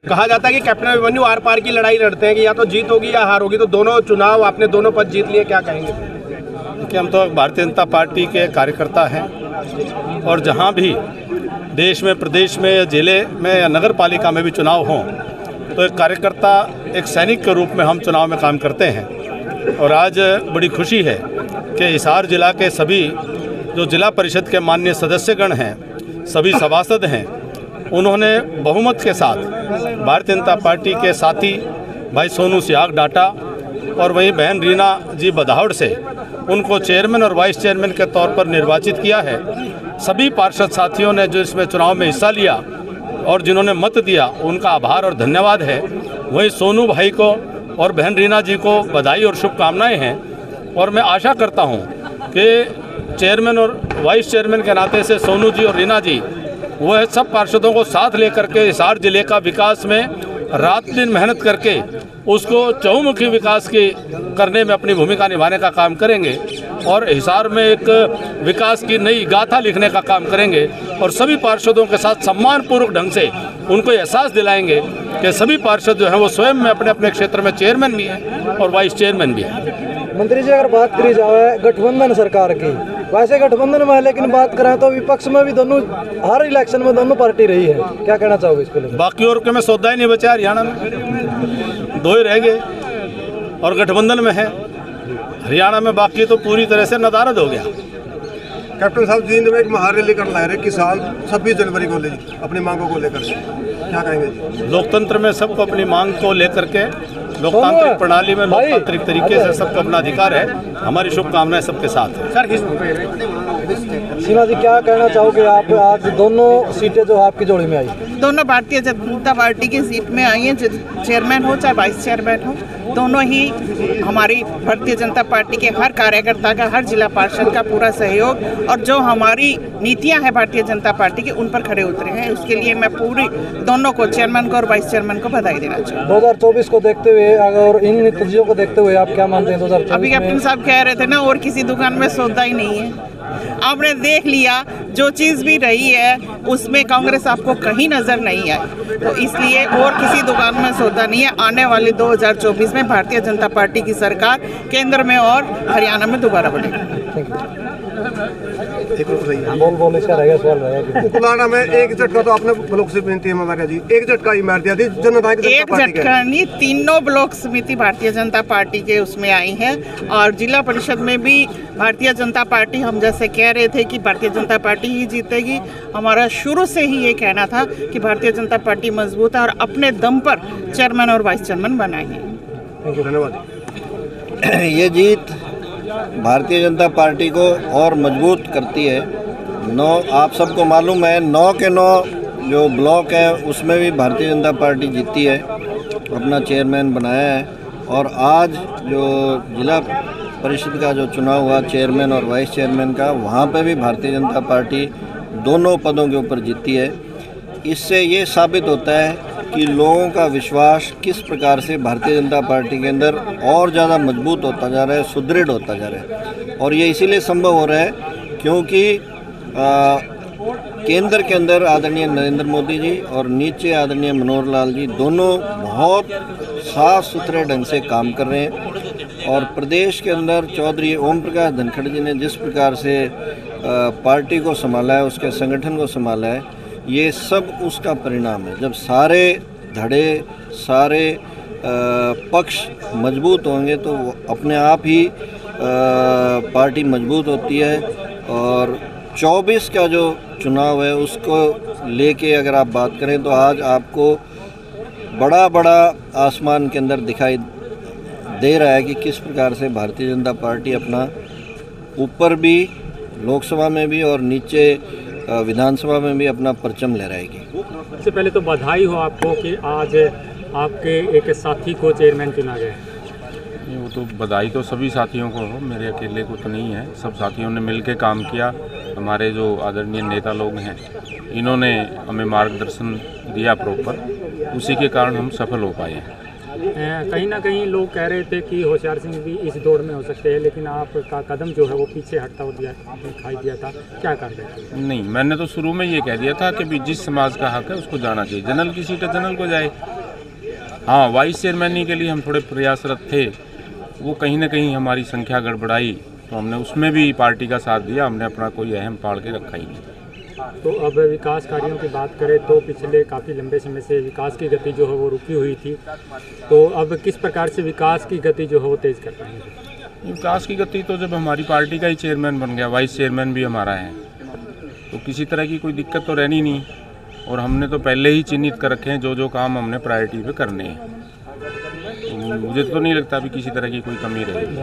कहा जाता है कि कैप्टन अभिमन्यु आर पार की लड़ाई लड़ते हैं कि या तो जीत होगी या हार होगी, तो दोनों चुनाव आपने दोनों पद जीत लिए, क्या कहेंगे? देखिए, हम तो भारतीय जनता पार्टी के कार्यकर्ता हैं और जहां भी देश में, प्रदेश में या जिले में या नगर पालिका में भी चुनाव हों तो एक कार्यकर्ता, एक सैनिक के रूप में हम चुनाव में काम करते हैं। और आज बड़ी खुशी है कि हिसार जिला के सभी जो जिला परिषद के माननीय सदस्यगण हैं, सभी सभासद हैं, उन्होंने बहुमत के साथ भारतीय जनता पार्टी के साथी भाई सोनू सियाग डाटा और वहीं बहन रीना जी बदावड़ से उनको चेयरमैन और वाइस चेयरमैन के तौर पर निर्वाचित किया है। सभी पार्षद साथियों ने जो इसमें चुनाव में हिस्सा लिया और जिन्होंने मत दिया, उनका आभार और धन्यवाद है। वहीं सोनू भाई को और बहन रीना जी को बधाई और शुभकामनाएं हैं। और मैं आशा करता हूं कि चेयरमैन और वाइस चेयरमैन के नाते से सोनू जी और रीना जी वह सब पार्षदों को साथ लेकर के हिसार जिले का विकास में रात दिन मेहनत करके उसको चहुमुखी विकास की करने में अपनी भूमिका निभाने का काम करेंगे और हिसार में एक विकास की नई गाथा लिखने का काम करेंगे। और सभी पार्षदों के साथ सम्मानपूर्वक ढंग से उनको एहसास दिलाएंगे कि सभी पार्षद जो हैं वो स्वयं में अपने अपने क्षेत्र में चेयरमैन भी हैं और वाइस चेयरमैन भी हैं। मंत्री जी, अगर बात करी जाए गठबंधन सरकार की, वैसे गठबंधन में है, लेकिन बात करें तो विपक्ष में भी दोनों, हर इलेक्शन में दोनों पार्टी रही है, क्या कहना चाहोगे इसके लिए? बाकी और के में सौदा ही नहीं बचा, हरियाणा में 2 ही रह गए और गठबंधन में है। हरियाणा में बाकी तो पूरी तरह से नदारद हो गया। कैप्टन साहब, जींद में एक महारैली कर रहे हैं किसान 26 जनवरी को ले अपनी मांगों को लेकर, क्या कहेंगे? लोकतंत्र में सबको अपनी मांग को लेकर के, लोकतांत्रिक प्रणाली में लोकतांत्रिक तरीके से सबको अपना अधिकार है। हमारी शुभकामनाएं सबके साथ है। सीमा जी, क्या कहना चाहोगे आप? आज दोनों सीटें जो आपकी जोड़ी में आई, दोनों भारतीय जनता पार्टी की सीट में आई हैं, चेयरमैन हो चाहे वाइस चेयरमैन हो, दोनों ही हमारी भारतीय जनता पार्टी के हर कार्यकर्ता का, हर जिला पार्षद का पूरा सहयोग और जो हमारी नीतियां हैं भारतीय जनता पार्टी की, उन पर खड़े उतरे हैं। उसके लिए मैं पूरी दोनों को, चेयरमैन को और वाइस चेयरमैन को बधाई देना चाहूँगा। 2024 को देखते हुए और इन नतीजों को देखते हुए आप क्या मानते हैं 2024? अभी कैप्टन साहब कह रहे थे ना, और किसी दुकान में सौदा ही नहीं है। आपने देख लिया, जो चीज़ भी रही है उसमें कांग्रेस आपको कहीं नजर नहीं आई, तो इसलिए और किसी दुकान में सौदा नहीं है। आने वाले 2024 में भारतीय जनता पार्टी की सरकार केंद्र में और हरियाणा में दोबारा बनेगी। पुराना में एक झटका तो आपने ब्लॉक से विनती है जी, एक झटका ही मार दिया थी जनता की। एक झटका नहीं, तीनों ब्लॉक समिति भारतीय जनता पार्टी के उसमें आई हैं और जिला परिषद में भी भारतीय जनता पार्टी, हम जैसे कह रहे थे कि भारतीय जनता पार्टी ही जीतेगी, हमारा शुरू से ही ये कहना था कि भारतीय जनता पार्टी मजबूत है और अपने दम पर चेयरमैन और वाइस चेयरमैन बनाएंगे। धन्यवाद। ये जीत भारतीय जनता पार्टी को और मजबूत करती है। 9, आप सबको मालूम है, 9 के 9 जो ब्लॉक है उसमें भी भारतीय जनता पार्टी जीती है, अपना चेयरमैन बनाया है। और आज जो जिला परिषद का जो चुनाव हुआ चेयरमैन और वाइस चेयरमैन का, वहाँ पे भी भारतीय जनता पार्टी दोनों पदों के ऊपर जीती है। इससे ये साबित होता है कि लोगों का विश्वास किस प्रकार से भारतीय जनता पार्टी के अंदर और ज़्यादा मजबूत होता जा रहा है, सुदृढ़ होता जा रहा है। और ये इसीलिए संभव हो रहा है क्योंकि केंद्र के अंदर आदरणीय नरेंद्र मोदी जी और नीचे आदरणीय मनोहर लाल जी दोनों बहुत साफ सुथरे ढंग से काम कर रहे हैं। और प्रदेश के अंदर चौधरी ओम प्रकाश धनखड़ जी ने जिस प्रकार से पार्टी को संभाला है, उसके संगठन को संभाला है, ये सब उसका परिणाम है। जब सारे धड़े, सारे पक्ष मजबूत होंगे तो अपने आप ही पार्टी मजबूत होती है। और 24 का जो चुनाव है उसको लेके अगर आप बात करें तो आज आपको बड़ा बड़ा आसमान के अंदर दिखाई दे रहा है कि किस प्रकार से भारतीय जनता पार्टी अपना ऊपर भी लोकसभा में भी और नीचे विधानसभा में भी अपना परचम लहराएगी। सबसे पहले तो बधाई हो आपको कि आज आपके एक साथी को चेयरमैन चुना गया। वो तो बधाई तो सभी साथियों को हो, मेरे अकेले को तो नहीं है। सब साथियों ने मिलकर काम किया। हमारे जो आदरणीय नेता लोग हैं, इन्होंने हमें मार्गदर्शन दिया प्रॉपर, उसी के कारण हम सफल हो पाए हैं। कहीं ना कहीं लोग कह रहे थे कि होशियार सिंह भी इस दौड़ में हो सकते हैं, लेकिन आपका कदम जो है वो पीछे हटता हुआ दिखाई दिया था, क्या कर रहे थे? नहीं, मैंने तो शुरू में ये कह दिया था कि भी जिस समाज का हक है उसको जाना चाहिए। जनरल की सीट जनरल को जाए। हाँ, वाइस चेयरमैनी के लिए हम थोड़े प्रयासरत थे, वो कहीं ना कहीं हमारी संख्या गड़बड़ाई, तो हमने उसमें भी पार्टी का साथ दिया, हमने अपना कोई अहम पाड़ के रखा ही नहीं। तो अब विकास कार्यों की बात करें तो पिछले काफ़ी लंबे समय से विकास की गति जो है वो रुकी हुई थी, तो अब किस प्रकार से विकास की गति जो है वो तेज़ कर पाएंगे? विकास की गति तो जब हमारी पार्टी का ही चेयरमैन बन गया, वाइस चेयरमैन भी हमारा है, तो किसी तरह की कोई दिक्कत तो रहनी नहीं। और हमने तो पहले ही चिन्हित कर रखे हैं जो काम हमने प्रायोरिटी पे करने हैं, तो मुझे तो नहीं लगता अभी किसी तरह की कोई कमी रहेगी।